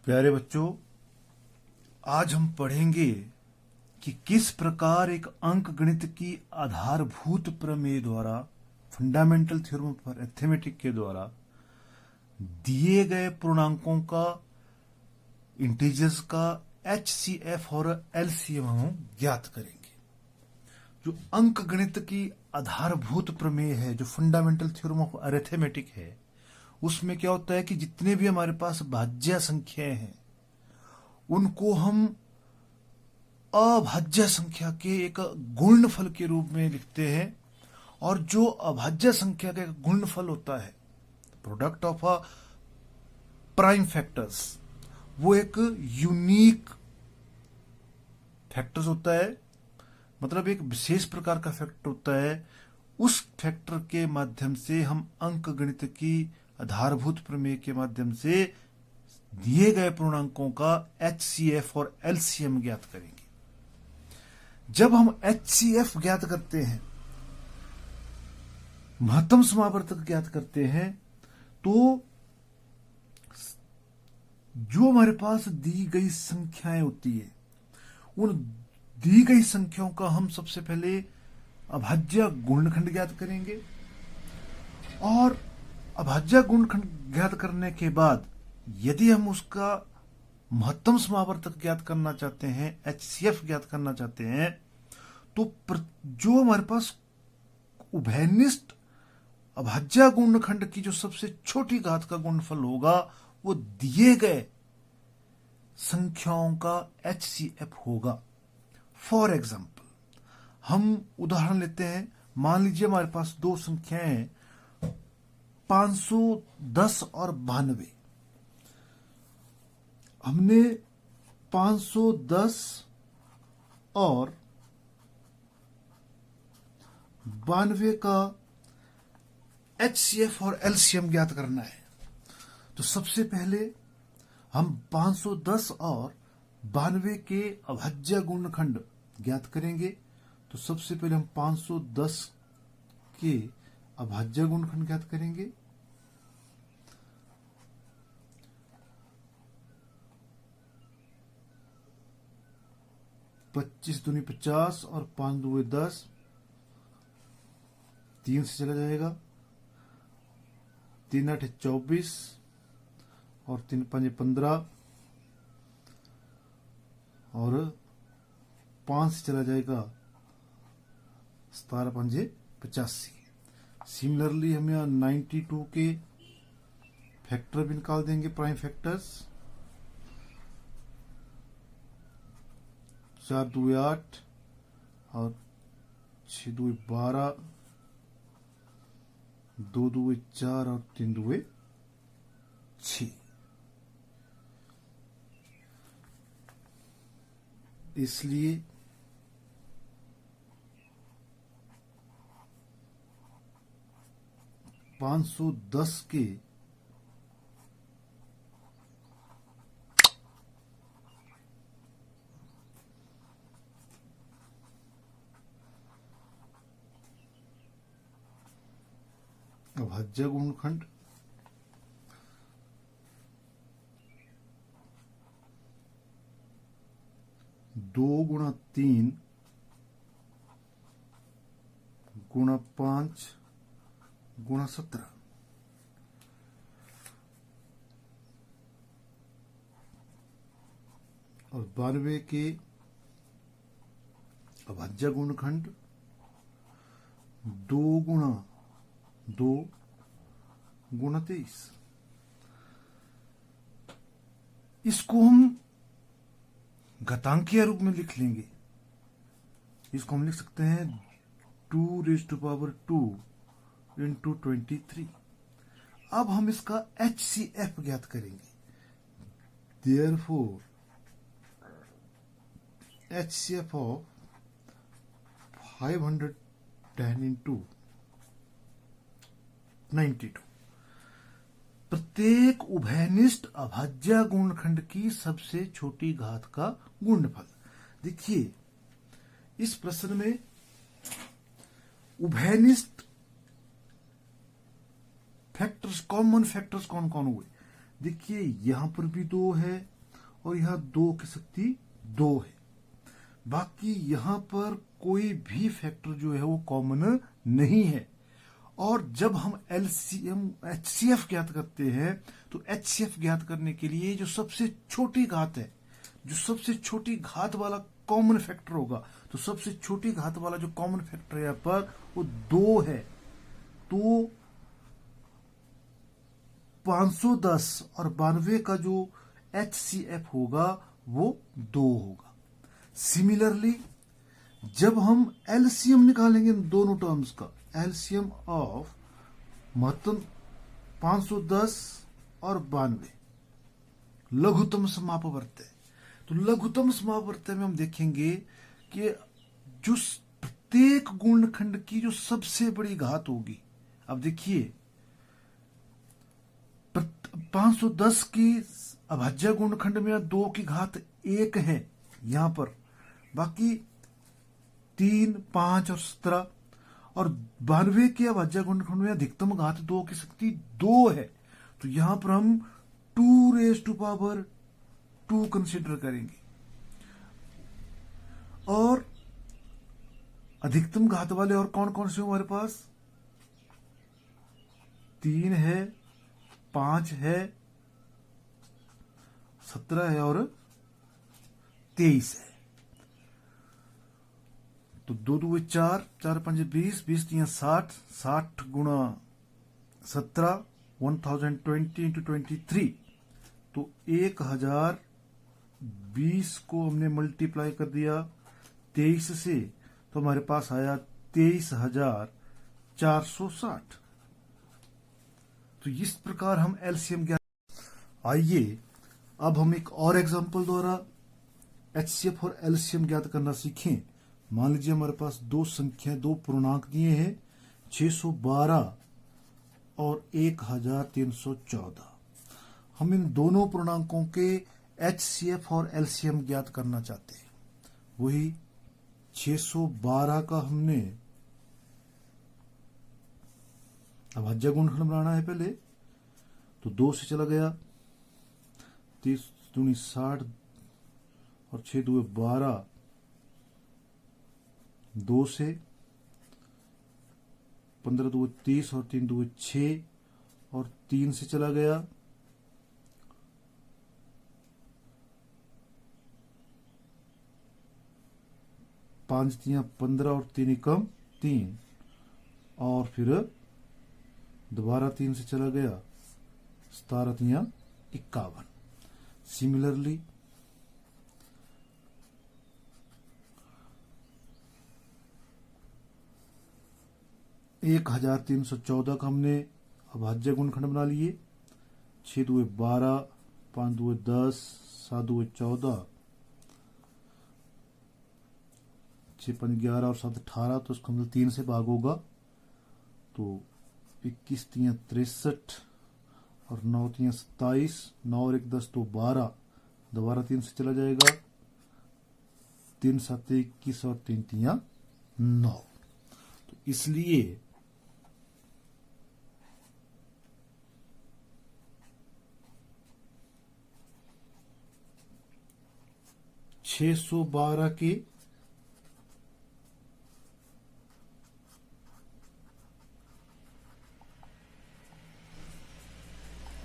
प्यारे बच्चों, आज हम पढ़ेंगे कि किस प्रकार एक अंक गणित की आधारभूत प्रमेय द्वारा, फंडामेंटल थ्योरम ऑफ अरिथमेटिक के द्वारा दिए गए पूर्णांकों का, इंटीजर्स का HCF और LCM हम ज्ञात करेंगे। जो अंक गणित की आधारभूत प्रमेय है, जो फंडामेंटल थ्योरम ऑफ अरिथमेटिक है, उसमें क्या होता है कि जितने भी हमारे पास भाज्य संख्याएं हैं उनको हम अभाज्य संख्या के एक गुणनफल के रूप में लिखते हैं, और जो अभाज्य संख्या का एक गुणनफल होता है, product of a prime factors, वो एक यूनिक फैक्टर्स होता है, मतलब एक विशेष प्रकार का फैक्टर होता है। उस फैक्टर के माध्यम से हम अंक गणित की आधारभूत प्रमेय के माध्यम से दिए गए पूर्णांकों का HCF और LCM ज्ञात करेंगे। जब हम HCF ज्ञात करते हैं, महत्तम समावर्तक ज्ञात करते हैं, तो जो हमारे पास दी गई संख्याएं होती है, उन दी गई संख्याओं का हम सबसे पहले अभाज्य गुणनखंड ज्ञात करेंगे, और अभाज्य गुणनखंड ज्ञात करने के बाद यदि हम उसका महत्तम समावर्तक ज्ञात करना चाहते हैं, HCF ज्ञात करना चाहते हैं, तो जो हमारे पास उभयनिष्ठ अभाज्य गुणनखंड की जो सबसे छोटी घात का गुणनफल होगा, वो दिए गए संख्याओं का HCF होगा। फॉर एग्जाम्पल, हम उदाहरण लेते हैं। मान लीजिए हमारे पास दो संख्याएं हैं, 510 और 92। हमने 510 और 92 का HCF और LCM ज्ञात करना है। तो सबसे पहले हम 510 और 92 के अभाज्य गुणनखंड ज्ञात करेंगे। तो सबसे पहले हम 510 के अभाज्य गुणनखंड ज्ञात करेंगे। पच्चीस दूनी 50 और 5 दूए 10, 3 से चला जाएगा। 3 8 24 और 3 5 15 और 5 से चला जाएगा 17 5 85। सिमिलरली हम यहाँ 92 के फैक्टर भी निकाल देंगे, प्राइम फैक्टर्स। 4 दूए 8 और 6 दूए 12, 2 दूए 4 और 3 दूए 6। इसलिए पाँच सौ 10 के अभाज्य गुणनखंड 2 गुणा 3 गुणा 5 गुणा 17, और 92 के अभाज्य गुणनखंड 2 गुणा 2 गुणा 23। इसको हम घातांकीय रूप में लिख लेंगे। इसको हम लिख सकते हैं 2⁻² इंटू 23। अब हम इसका HCF ज्ञात करेंगे। Therefore, HCF of 510 इंटू 92, प्रत्येक उभयनिष्ठ अभाज्य गुणनखंड की सबसे छोटी घात का गुणनफल। देखिए, इस प्रश्न में उभयनिष्ठ फैक्टर्स, कॉमन फैक्टर्स कौन कौन हुए? देखिए, यहां पर भी 2 है, और यहाँ 2 की शक्ति 2 है। बाकी यहाँ पर कोई भी फैक्टर जो है वो कॉमन नहीं है। और जब हम एलसीएम एचसीएफ ज्ञात करते हैं तो एचसीएफ ज्ञात करने के लिए जो सबसे छोटी घात है, जो सबसे छोटी घात वाला कॉमन फैक्टर होगा, तो सबसे छोटी घात वाला जो कॉमन फैक्टर है यहाँ पर वो 2 है। तो 510 और 92 का जो एचसीएफ होगा वो 2 होगा। सिमिलरली जब हम एलसीएम निकालेंगे इन दोनों टर्म्स का, एलसीएम ऑफ महत्तम 510 और 92 लघुत्तम समापवर्त्य, तो लघुत्तम समापवर्त्य में हम देखेंगे कि जो प्रत्येक गुणनखंड की जो सबसे बड़ी घात होगी, अब देखिए 510 की अभाज्य गुणनखंड में 2 की घात 1 है यहां पर, बाकी 3, 5 और 17, और 92 के अभाज्य गुणनखंड में अधिकतम घात 2 की शक्ति 2 है। तो यहां पर हम 2 कंसिडर करेंगे। और अधिकतम घात वाले और कौन कौन से हमारे पास? 3 है, 5 है, 17 है और 23 है। तो 2 2 4, 4 5 20, 20 3 60, 60 गुणा 17, 1020 इंटू 23, तो 1020 को हमने मल्टीप्लाई कर दिया 23 से, तो हमारे पास आया 23,460। तो इस प्रकार हम एलसीएम ज्ञात। आइए अब हम एक और एग्जांपल द्वारा एचसीएफ और एलसीएम ज्ञात करना सीखें। मान लीजिए हमारे पास 2 संख्या, 2 पूर्णांक दिए हैं, 612 और 1314। हम इन दोनों पूर्णांकों के एचसीएफ और एलसीएम ज्ञात करना चाहते हैं। वही 612 का हमने अभाज्य गुणनखंड बनाना है पहले, तो 2 से चला गया, 30 दूनी 60 और 6 2 12, 2 से 15 2 30 और 3 2 6 और 3 से चला गया, 5 3 15 और 3 एकम 3, और फिर दोबारा 3 से चला गया, 17 3 51। सिमिलरली एक 1314 का हमने अभाज्य गुणनखंड बना लिए, 6 2 12, 5 2 10, 7 2 14, 6 5 11 और 7 18, तो उसको हम 3 से भाग होगा, तो 21 3 63 और 9 3 27, 9 और 1 10, तो 12, दोबारा 3 से चला जाएगा, 3 7 21 और 3 3 9। तो इसलिए 612 के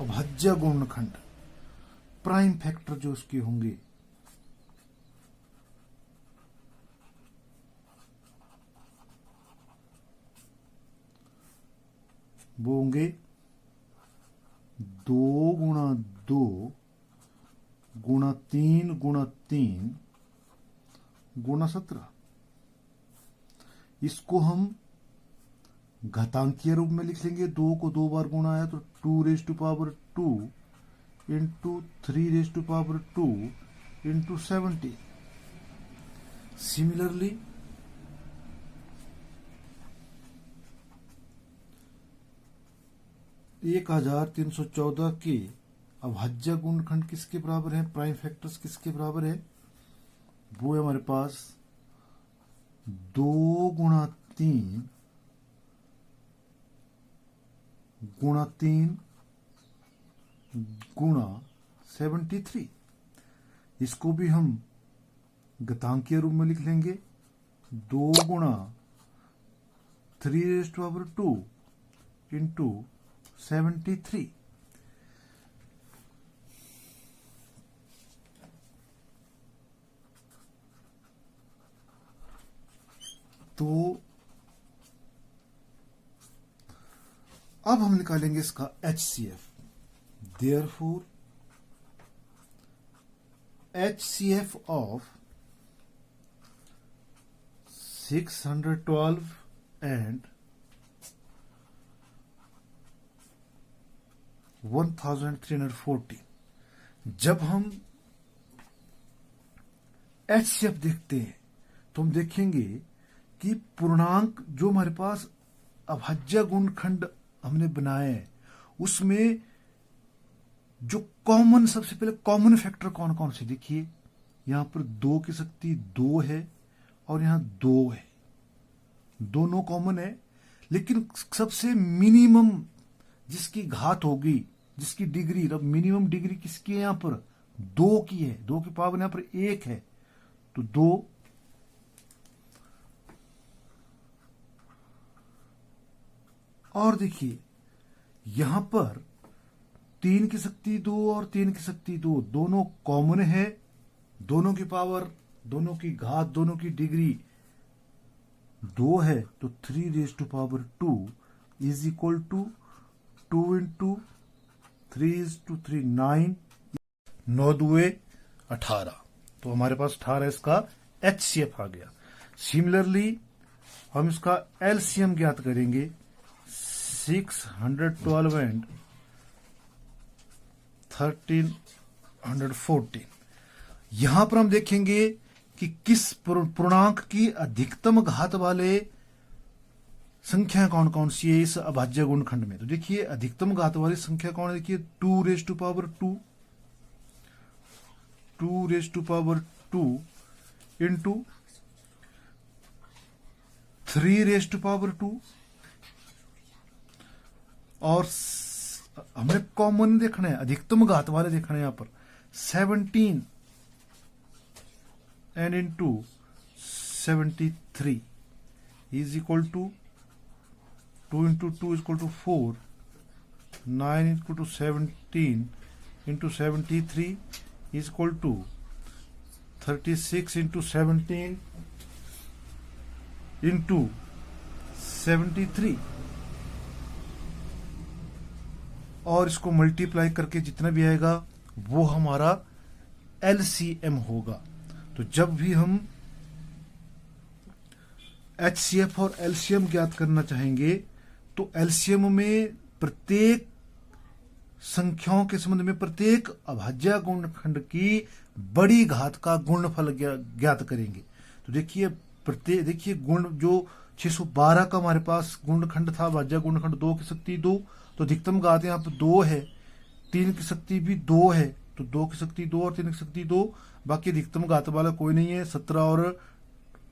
अभाज्य गुणनखंड प्राइम फैक्टर जो उसके होंगे वो होंगे 2 गुणा 2 गुणा 3 गुणा 3 गुणा 17। इसको हम घातांकीय रूप में लिख लेंगे। 2 को 2 बार गुणा है तो 2⁻² इंटू 3⁻² इंटू 70। सिमिलरली 1314 के अभाज्य गुणनखंड किसके बराबर है, प्राइम फैक्टर्स किसके बराबर है, वो है हमारे पास 2 गुणा 3 गुणा 3 गुणा 73। इसको भी हम घातांकीय रूप में लिख लेंगे, 2 गुणा 3^2 इंटू 73। तो अब हम निकालेंगे इसका HCF। Therefore HCF of 612 and 1340। जब हम HCF देखते हैं तो हम देखेंगे कि पूर्णांक जो हमारे पास अभाज्य गुणनखंड हमने बनाए हैं उसमें जो कॉमन, सबसे पहले कॉमन फैक्टर कौन कौन से, देखिए यहां पर 2 की शक्ति 2 है और यहां 2 है, दोनों कॉमन है। लेकिन सबसे मिनिमम जिसकी घात होगी, जिसकी डिग्री, मिनिमम डिग्री किसकी है, यहां पर 2 की है, 2 की पावर यहां पर 1 है, तो 2। और देखिए यहां पर 3 की शक्ति 2 और 3 की शक्ति 2 दोनों कॉमन है, दोनों की पावर, दोनों की घात, दोनों की डिग्री 2 है, तो 3^2 इज इक्वल टू 2 इंटू 3:3 9, 9 दुए 18। तो हमारे पास 18 इसका HCF आ गया। सिमिलरली हम इसका LCM ज्ञात करेंगे, 612 एंड 1314। यहां पर हम देखेंगे कि किस पूर्णांक की अधिकतम घात वाले संख्या कौन कौन सी है इस अभाज्य गुणनखंड में। तो देखिए अधिकतम घात वाली संख्या कौन है, देखिए 2^2 इंटू 3^2 और हमें कॉमन देखना है, अधिकतम घात वाले देखना है यहां पर 17 and into 73 is equal to 2 into 2 equal to 4, 9 equal to 17 into 73 is equal to 36 into 17 into 73, और इसको मल्टीप्लाई करके जितना भी आएगा वो हमारा LCM होगा। तो जब भी हम HCF और LCM ज्ञात करना चाहेंगे तो LCM में प्रत्येक संख्याओं के संबंध में प्रत्येक अभाज्य गुणनखंड की बड़ी घात का गुणनफल ज्ञात करेंगे। तो देखिए गुण जो 612 का हमारे पास गुणनखंड था, अभाज्य गुणनखंड 2 की शक्ति 2, तो अधिकतम घात यहाँ पर 2 है, 3 की शक्ति भी 2 है, तो 2 की शक्ति 2 और 3 की शक्ति 2, बाकी अधिकतम घात वाला कोई नहीं है, 17 और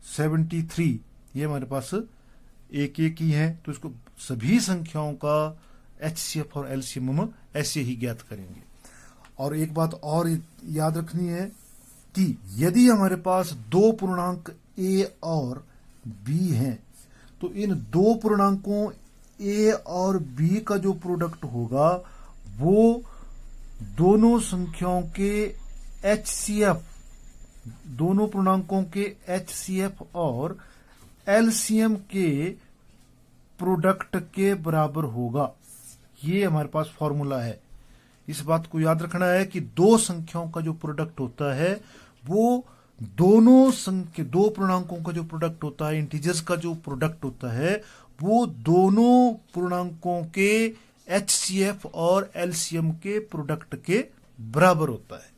73 ये हमारे पास एक एक ही है। तो इसको सभी संख्याओं का HCF और LCM हम ऐसे ही ज्ञात करेंगे। और एक बात और याद रखनी है कि यदि हमारे पास 2 पूर्णांक A और B हैं तो इन 2 पूर्णांकों A और B का जो प्रोडक्ट होगा वो दोनों संख्याओं के HCF, दोनों पूर्णांकों के HCF और LCM के प्रोडक्ट के बराबर होगा। ये हमारे पास फॉर्मूला है। इस बात को याद रखना है कि 2 संख्याओं का जो प्रोडक्ट होता है वो दो पूर्णांकों का जो प्रोडक्ट होता है, इंटीजर्स का जो प्रोडक्ट होता है वो दोनों पूर्णांकों के HCF और LCM के प्रोडक्ट के बराबर होता है।